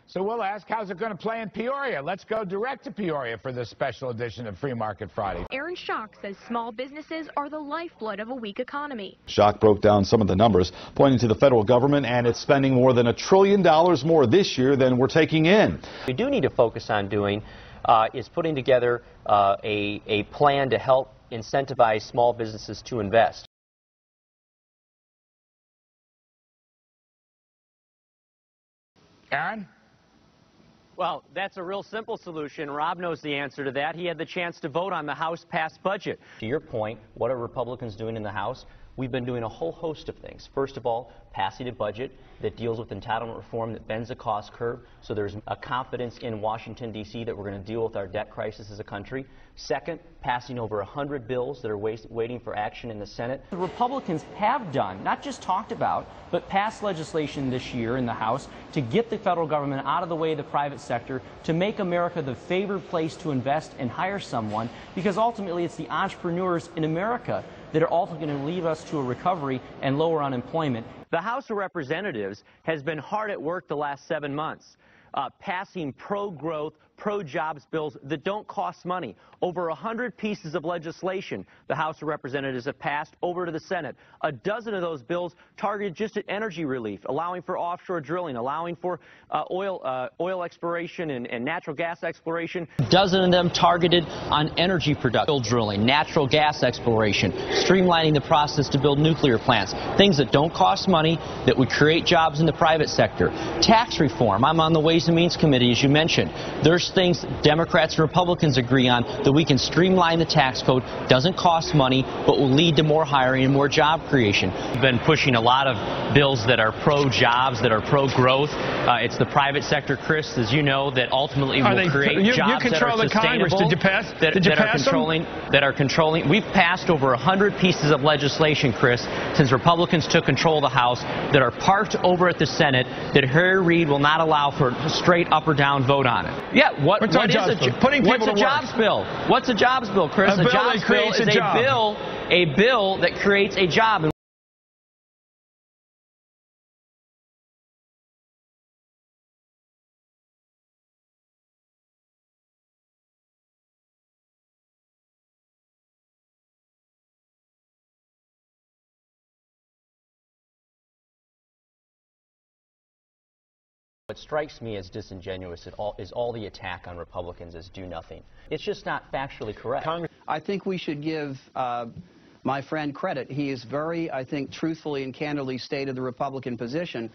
So we'll ask, how's it going to play in Peoria? Let's go direct to Peoria for this special edition of Free Market Friday. Aaron Schock says small businesses are the lifeblood of a weak economy. Schock broke down some of the numbers, pointing to the federal government and it's spending more than $1 trillion more this year than we're taking in. We do need to focus on doing is putting together a plan to help incentivize small businesses to invest. Aaron? Well, that's a real simple solution. Rob knows the answer to that. He had the chance to vote on the House-passed budget. To your point, what are Republicans doing in the House? We've been doing a whole host of things. First of all, passing a budget that deals with entitlement reform that bends the cost curve, so there's a confidence in Washington, D.C. that we're going to deal with our debt crisis as a country. Second, passing over 100 bills that are waiting for action in the Senate. The Republicans have done, not just talked about, but passed legislation this year in the House to get the federal government out of the way of the private sector, to make America the favored place to invest and hire someone, because ultimately it's the entrepreneurs in America that are also going to lead us to a recovery and lower unemployment. The House of Representatives has been hard at work the last 7 months, passing pro-growth, pro-jobs bills that don't cost money. Over 100 pieces of legislation the House of Representatives have passed over to the Senate. A dozen of those bills targeted just at energy relief, allowing for offshore drilling, allowing for oil exploration and natural gas exploration. A dozen of them targeted on energy production, drilling, natural gas exploration, streamlining the process to build nuclear plants, things that don't cost money, that would create jobs in the private sector. Tax reform. I'm on the Ways and Means Committee, as you mentioned. There's things Democrats and Republicans agree on that we can streamline the tax code, doesn't cost money, but will lead to more hiring and more job creation. We've been pushing a lot of bills that are pro-jobs, that are pro-growth. It's the private sector, Chris, as you know, that ultimately will create jobs that are sustainable. Did you pass? That are controlling. We've passed over 100 pieces of legislation, Chris, since Republicans took control of the House, that are parked over at the Senate, that Harry Reid will not allow for a straight up or down vote on it. Yeah. What's a jobs bill? What's a jobs bill, Chris? A jobs bill is a bill that creates a job. What strikes me as disingenuous is all the attack on Republicans as do nothing. It's just not factually correct. I think we should give my friend credit. He is very, I think, truthfully and candidly stated the Republican position.